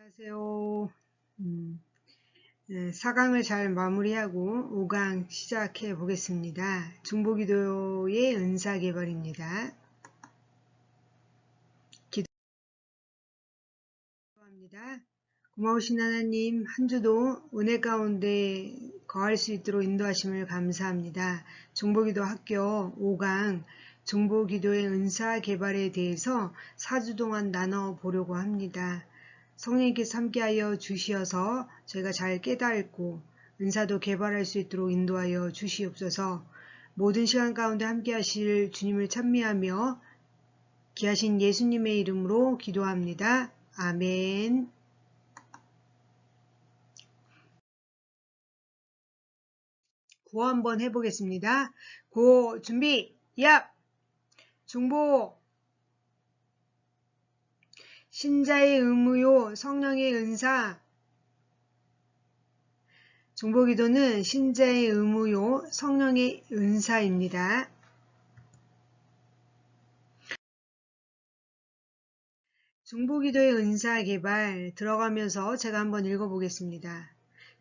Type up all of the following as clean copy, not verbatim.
안녕하세요. 4강을 잘 마무리하고 5강 시작해 보겠습니다. 중보기도의 은사개발입니다. 기도합니다. 고마우신 하나님, 한 주도 은혜 가운데 거할 수 있도록 인도하심을 감사합니다. 중보기도 학교 5강 중보기도의 은사개발에 대해서 4주 동안 나눠보려고 합니다. 성령님께서 함께하여 주시어서 저희가 잘 깨닫고 은사도 개발할 수 있도록 인도하여 주시옵소서. 모든 시간 가운데 함께하실 주님을 찬미하며 귀하신 예수님의 이름으로 기도합니다. 아멘. 구호 한번 해보겠습니다. 구호 준비, 얍! 중보! 신자의 의무요 성령의 은사. 중보기도는 신자의 의무요 성령의 은사입니다. 중보기도의 은사개발 들어가면서 제가 한번 읽어보겠습니다.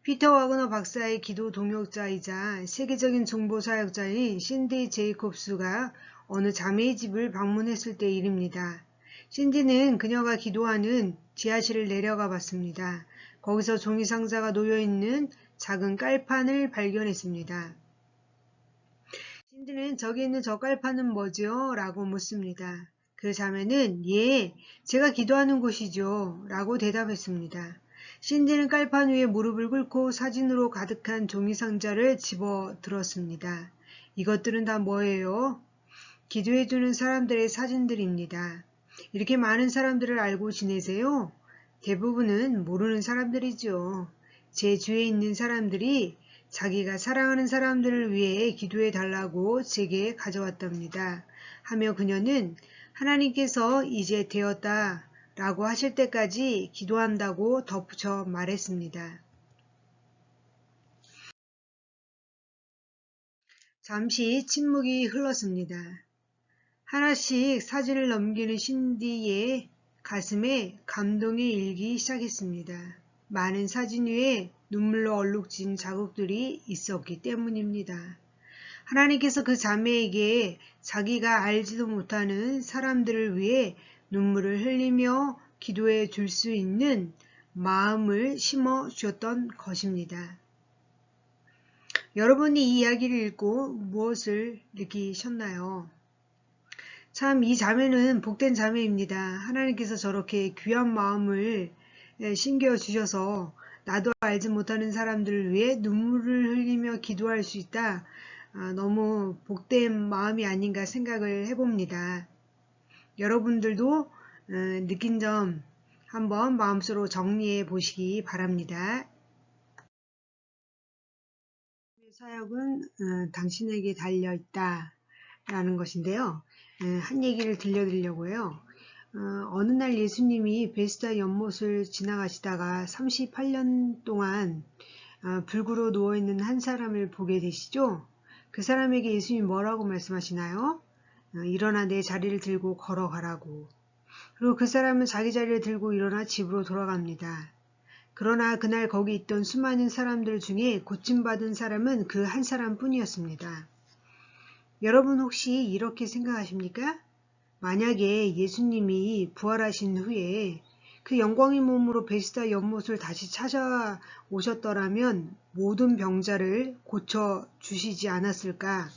피터 와그너 박사의 기도 동역자이자 세계적인 중보사역자인 신디 제이콥스가 어느 자매의 집을 방문했을 때 일입니다. 신디는 그녀가 기도하는 지하실을 내려가 봤습니다. 거기서 종이상자가 놓여있는 작은 깔판을 발견했습니다. 신디는 저기 있는 저 깔판은 뭐죠? 라고 묻습니다. 그 자매는 예, 제가 기도하는 곳이죠. 라고 대답했습니다. 신디는 깔판 위에 무릎을 꿇고 사진으로 가득한 종이상자를 집어 들었습니다. 이것들은 다 뭐예요? 기도해주는 사람들의 사진들입니다. 이렇게 많은 사람들을 알고 지내세요? 대부분은 모르는 사람들이죠. 제 주위에 있는 사람들이 자기가 사랑하는 사람들을 위해 기도해 달라고 제게 가져왔답니다. 하며 그녀는 하나님께서 이제 되었다 라고 하실 때까지 기도한다고 덧붙여 말했습니다. 잠시 침묵이 흘렀습니다. 하나씩 사진을 넘기는 신디의 가슴에 감동이 일기 시작했습니다. 많은 사진 위에 눈물로 얼룩진 자국들이 있었기 때문입니다. 하나님께서 그 자매에게 자기가 알지도 못하는 사람들을 위해 눈물을 흘리며 기도해 줄 수 있는 마음을 심어 주었던 것입니다. 여러분이 이 이야기를 읽고 무엇을 느끼셨나요? 참 이 자매는 복된 자매입니다. 하나님께서 저렇게 귀한 마음을 심겨 주셔서 나도 알지 못하는 사람들을 위해 눈물을 흘리며 기도할 수 있다. 너무 복된 마음이 아닌가 생각을 해봅니다. 여러분들도 느낀 점 한번 마음속으로 정리해 보시기 바랍니다. 사역은 당신에게 달려있다 라는 것인데요. 한 얘기를 들려드리려고요. 어느 날 예수님이 베스다 연못을 지나가시다가 38년 동안 불구로 누워있는 한 사람을 보게 되시죠. 그 사람에게 예수님이 뭐라고 말씀하시나요? 일어나 내 자리를 들고 걸어가라고. 그리고 그 사람은 자기 자리를 들고 일어나 집으로 돌아갑니다. 그러나 그날 거기 있던 수많은 사람들 중에 고침받은 사람은 그 한 사람뿐이었습니다. 여러분 혹시 이렇게 생각하십니까? 만약에 예수님이 부활하신 후에 그 영광의 몸으로 베스다 연못을 다시 찾아오셨더라면 모든 병자를 고쳐주시지 않았을까?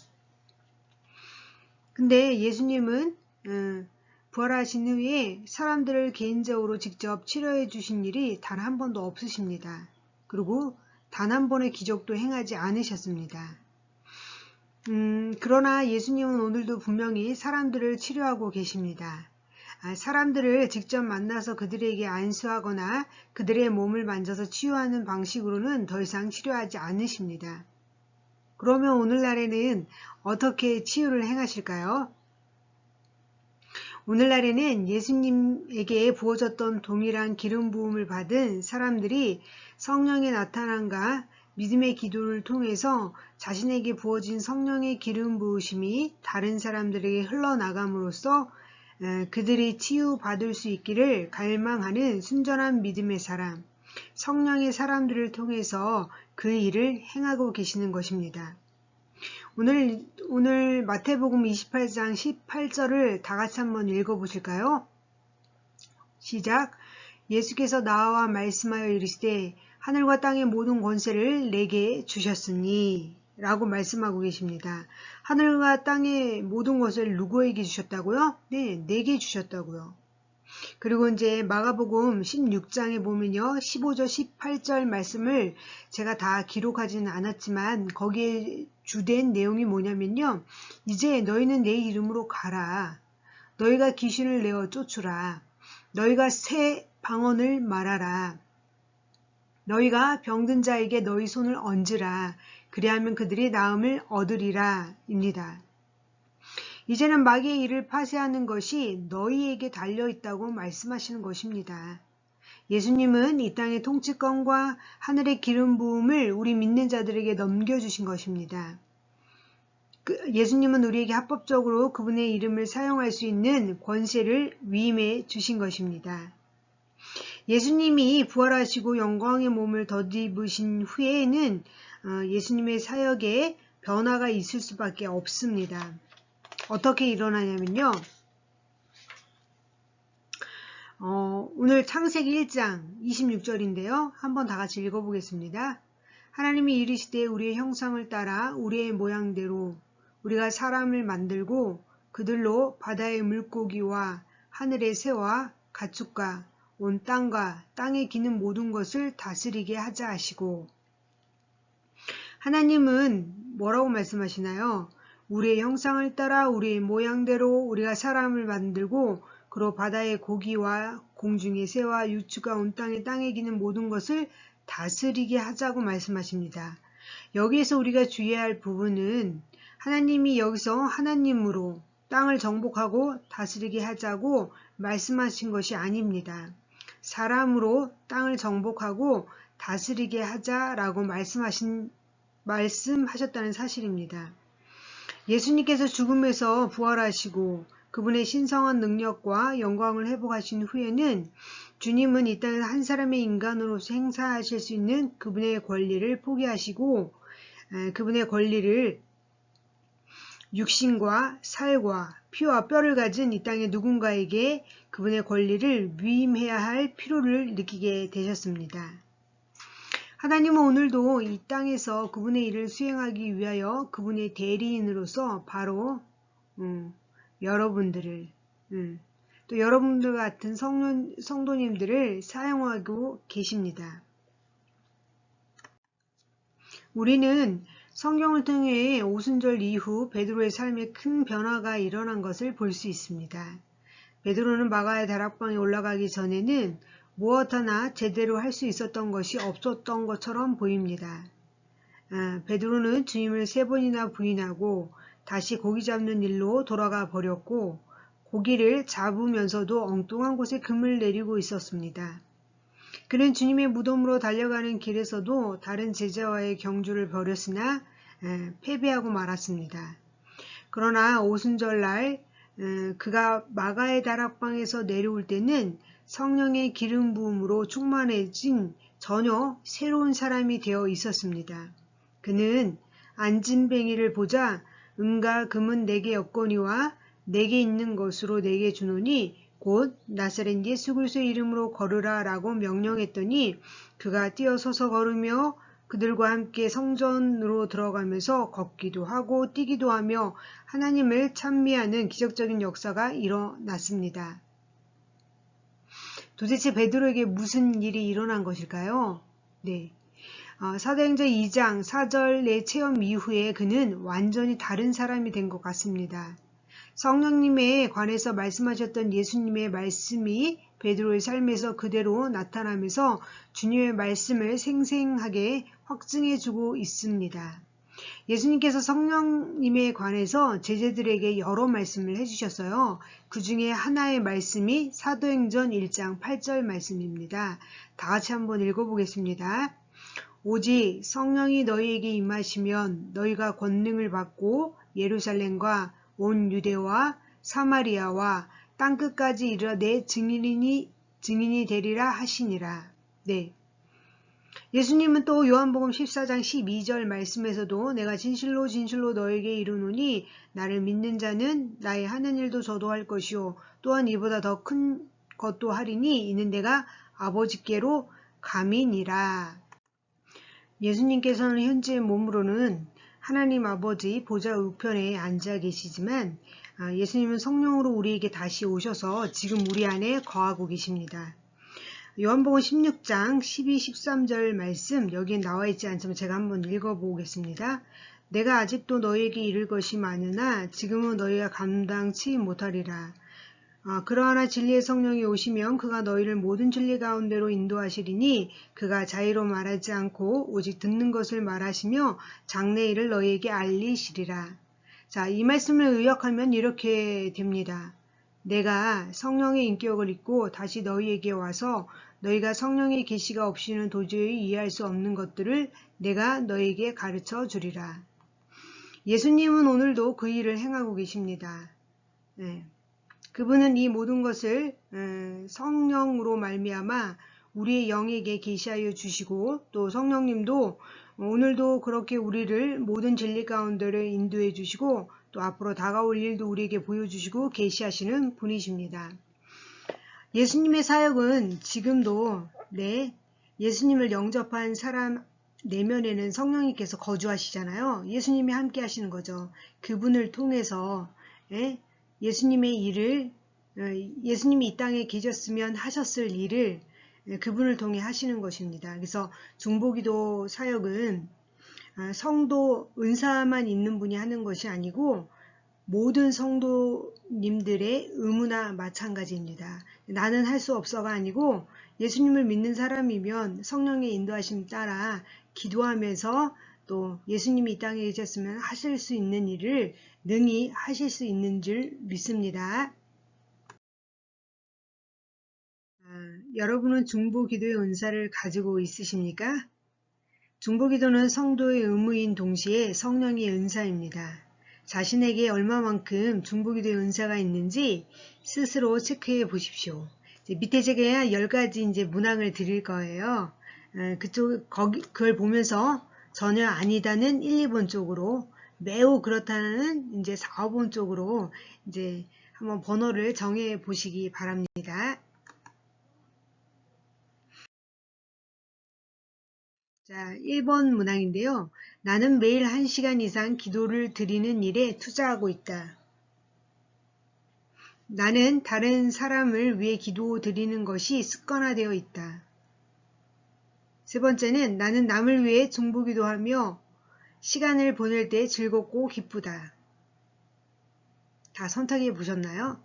근데 예수님은 부활하신 후에 사람들을 개인적으로 직접 치료해 주신 일이 단 한 번도 없으십니다. 그리고 단 한 번의 기적도 행하지 않으셨습니다. 그러나 예수님은 오늘도 분명히 사람들을 치료하고 계십니다. 사람들을 직접 만나서 그들에게 안수하거나 그들의 몸을 만져서 치유하는 방식으로는 더 이상 치료하지 않으십니다. 그러면 오늘날에는 어떻게 치유를 행하실까요? 오늘날에는 예수님에게 부어졌던 동일한 기름 부음을 받은 사람들이 성령의 나타남과 믿음의 기도를 통해서 자신에게 부어진 성령의 기름 부으심이 다른 사람들에게 흘러나감으로써 그들이 치유받을 수 있기를 갈망하는 순전한 믿음의 사람, 성령의 사람들을 통해서 그 일을 행하고 계시는 것입니다. 오늘 마태복음 28장 18절을 다 같이 한번 읽어보실까요? 시작. 예수께서 나와 말씀하여 이르시되 하늘과 땅의 모든 권세를 내게 주셨으니 라고 말씀하고 계십니다. 하늘과 땅의 모든 것을 누구에게 주셨다고요? 네, 내게 주셨다고요. 그리고 이제 마가복음 16장에 보면요, 15절 18절 말씀을 제가 다 기록하지는 않았지만 거기에 주된 내용이 뭐냐면요, 이제 너희는 내 이름으로 가라. 너희가 귀신을 내어 쫓으라. 너희가 새 방언을 말하라. 너희가 병든 자에게 너희 손을 얹으라. 그리하면 그들이 나음을 얻으리라 입니다. 이제는 마귀의 일을 파쇄하는 것이 너희에게 달려있다고 말씀하시는 것입니다. 예수님은 이 땅의 통치권과 하늘의 기름 부음을 우리 믿는 자들에게 넘겨주신 것입니다. 예수님은 우리에게 합법적으로 그분의 이름을 사용할 수 있는 권세를 위임해 주신 것입니다. 예수님이 부활하시고 영광의 몸을 덧입으신 후에는 예수님의 사역에 변화가 있을 수밖에 없습니다. 어떻게 일어나냐면요, 오늘 창세기 1장 26절인데요. 한번 다 같이 읽어보겠습니다. 하나님이 이르시되 우리의 형상을 따라 우리의 모양대로 우리가 사람을 만들고 그들로 바다의 물고기와 하늘의 새와 가축과 온 땅과 땅에 기는 모든 것을 다스리게 하자 하시고, 하나님은 뭐라고 말씀하시나요? 우리의 형상을 따라 우리의 모양대로 우리가 사람을 만들고 그로 바다의 고기와 공중의 새와 유추가 온 땅에 기는 모든 것을 다스리게 하자고 말씀하십니다. 여기에서 우리가 주의해야 할 부분은 하나님이 여기서 하나님으로 땅을 정복하고 다스리게 하자고 말씀하신 것이 아닙니다. 사람으로 땅을 정복하고 다스리게 하자라고 말씀하셨다는 사실입니다. 예수님께서 죽음에서 부활하시고 그분의 신성한 능력과 영광을 회복하신 후에는 주님은 이 땅에서 한 사람의 인간으로서 행사하실 수 있는 그분의 권리를 포기하시고 그분의 권리를 육신과 살과 피와 뼈를 가진 이 땅의 누군가에게 그분의 권리를 위임해야 할 필요를 느끼게 되셨습니다. 하나님은 오늘도 이 땅에서 그분의 일을 수행하기 위하여 그분의 대리인으로서 바로 여러분들을 또 여러분들 같은 성도님들을 사용하고 계십니다. 우리는 성경을 통해 오순절 이후 베드로의 삶에 큰 변화가 일어난 것을 볼 수 있습니다. 베드로는 마가의 다락방에 올라가기 전에는 무엇 하나 제대로 할 수 있었던 것이 없었던 것처럼 보입니다. 베드로는 주님을 3번이나 부인하고 다시 고기 잡는 일로 돌아가 버렸고 고기를 잡으면서도 엉뚱한 곳에 금을 내리고 있었습니다. 그는 주님의 무덤으로 달려가는 길에서도 다른 제자와의 경주를 벌였으나 패배하고 말았습니다. 그러나 오순절날 그가 마가의 다락방에서 내려올 때는 성령의 기름 부음으로 충만해진 전혀 새로운 사람이 되어 있었습니다. 그는 안진뱅이를 보자 은과 금은 내게 없거니와 내게 있는 것으로 내게 주노니 곧 나사렛 예수 그리스도의 이름으로 걸으라 라고 명령했더니 그가 뛰어서서 걸으며 그들과 함께 성전으로 들어가면서 걷기도 하고 뛰기도 하며 하나님을 찬미하는 기적적인 역사가 일어났습니다. 도대체 베드로에게 무슨 일이 일어난 것일까요? 네. 사도행전 2장 4절의 체험 이후에 그는 완전히 다른 사람이 된 것 같습니다. 성령님에 관해서 말씀하셨던 예수님의 말씀이 베드로의 삶에서 그대로 나타나면서 주님의 말씀을 생생하게 확증해주고 있습니다. 예수님께서 성령님에 관해서 제자들에게 여러 말씀을 해주셨어요. 그 중에 하나의 말씀이 사도행전 1장 8절 말씀입니다. 다 같이 한번 읽어보겠습니다. 오직 성령이 너희에게 임하시면 너희가 권능을 받고 예루살렘과 온 유대와 사마리아와 땅끝까지 이르러 내 증인이 되리라 하시니라. 네. 예수님은 또 요한복음 14장 12절 말씀에서도 내가 진실로 진실로 너에게 이르노니 나를 믿는 자는 나의 하는 일도 저도 할 것이요 또한 이보다 더 큰 것도 하리니 이는 내가 아버지께로 감이니라. 예수님께서는 현재 몸으로는 하나님 아버지 보좌 우편에 앉아 계시지만 예수님은 성령으로 우리에게 다시 오셔서 지금 우리 안에 거하고 계십니다. 요한복음 16장 12, 13절 말씀 여기에 나와 있지 않지만 제가 한번 읽어보겠습니다. 내가 아직도 너희에게 이를 것이 많으나 지금은 너희가 감당치 못하리라. 그러나 진리의 성령이 오시면 그가 너희를 모든 진리 가운데로 인도하시리니 그가 자의로 말하지 않고 오직 듣는 것을 말하시며 장래 일을 너희에게 알리시리라. 자, 이 말씀을 의역하면 이렇게 됩니다. 내가 성령의 인격을 입고 다시 너희에게 와서 너희가 성령의 계시가 없이는 도저히 이해할 수 없는 것들을 내가 너희에게 가르쳐 주리라. 예수님은 오늘도 그 일을 행하고 계십니다. 네. 그분은 이 모든 것을 성령으로 말미암아 우리의 영에게 계시하여 주시고 또 성령님도 오늘도 그렇게 우리를 모든 진리 가운데를 인도해 주시고 또 앞으로 다가올 일도 우리에게 보여주시고 계시하시는 분이십니다. 예수님의 사역은 지금도 예수님을 영접한 사람 내면에는 성령님께서 거주하시잖아요. 예수님이 함께 하시는 거죠. 그분을 통해서 예수님의 일을 예수님이 이 땅에 계셨으면 하셨을 일을 그분을 통해 하시는 것입니다. 그래서 중보기도 사역은 성도 은사만 있는 분이 하는 것이 아니고 모든 성도님들의 의무나 마찬가지입니다. 나는 할 수 없어가 아니고 예수님을 믿는 사람이면 성령의 인도하심 따라 기도하면서 또 예수님이 이 땅에 계셨으면 하실 수 있는 일을 능히 하실 수 있는 줄 믿습니다. 여러분은 중보기도의 은사를 가지고 있으십니까? 중보기도는 성도의 의무인 동시에 성령의 은사입니다. 자신에게 얼마만큼 중보기도의 은사가 있는지 스스로 체크해 보십시오. 밑에 제가 10가지 이제 문항을 드릴 거예요. 그걸 보면서 전혀 아니다는 1, 2번 쪽으로 매우 그렇다는 이제 4, 5번 쪽으로 이제 한번 번호를 정해 보시기 바랍니다. 자, 1번 문항인데요. 나는 매일 1시간 이상 기도를 드리는 일에 투자하고 있다. 나는 다른 사람을 위해 기도 드리는 것이 습관화되어 있다. 세 번째는 나는 남을 위해 중보기도하며 시간을 보낼 때 즐겁고 기쁘다. 다 선택해 보셨나요?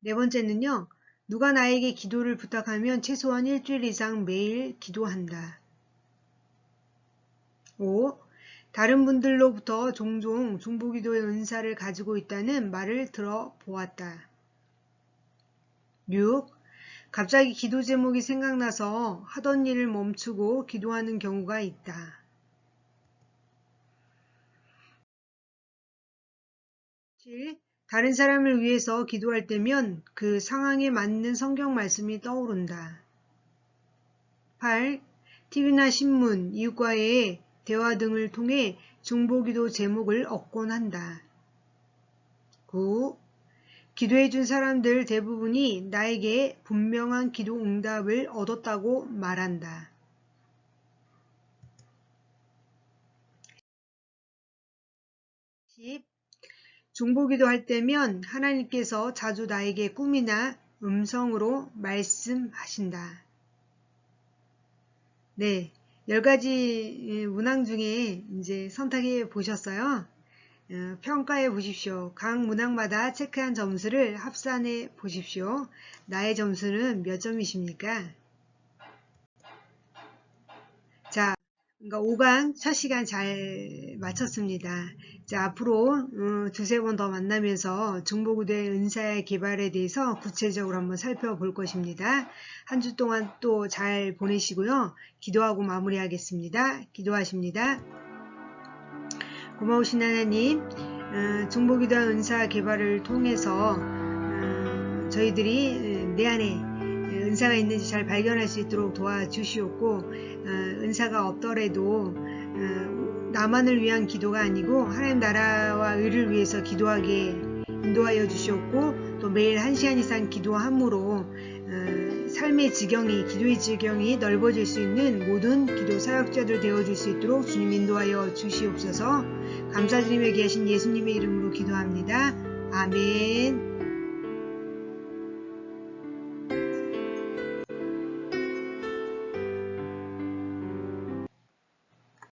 네 번째는요. 누가 나에게 기도를 부탁하면 최소한 일주일 이상 매일 기도한다. 5. 다른 분들로부터 종종 중보기도의 은사를 가지고 있다는 말을 들어보았다. 6. 갑자기 기도 제목이 생각나서 하던 일을 멈추고 기도하는 경우가 있다. 7. 다른 사람을 위해서 기도할 때면 그 상황에 맞는 성경 말씀이 떠오른다. 8. TV나 신문, 이웃과의 대화 등을 통해 중보기도 제목을 얻곤 한다. 9. 기도해준 사람들 대부분이 나에게 분명한 기도 응답을 얻었다고 말한다. 10. 중보기도 할 때면 하나님께서 자주 나에게 꿈이나 음성으로 말씀하신다. 네, 10가지 문항 중에 이제 선택해 보셨어요. 평가해 보십시오. 각 문항마다 체크한 점수를 합산해 보십시오. 나의 점수는 몇 점이십니까? 자, 그러니까 5강 첫 시간 잘 마쳤습니다. 자, 앞으로 두세 번 더 만나면서 중보기도의 은사의 개발에 대해서 구체적으로 한번 살펴볼 것입니다. 한 주 동안 또 잘 보내시고요. 기도하고 마무리하겠습니다. 기도하십니다. 고마우신 하나님, 중보기도와 은사 개발을 통해서 저희들이 내 안에 은사가 있는지 잘 발견할 수 있도록 도와주시옵고, 은사가 없더라도 나만을 위한 기도가 아니고 하나님 나라와 의를 위해서 기도하게 인도하여 주시옵고, 또 매일 1시간 이상 기도함으로 삶의 지경이, 기도의 지경이 넓어질 수 있는 모든 기도 사역자들 되어줄 수 있도록 주님 인도하여 주시옵소서. 감사드리며 계신 예수님의 이름으로 기도합니다. 아멘.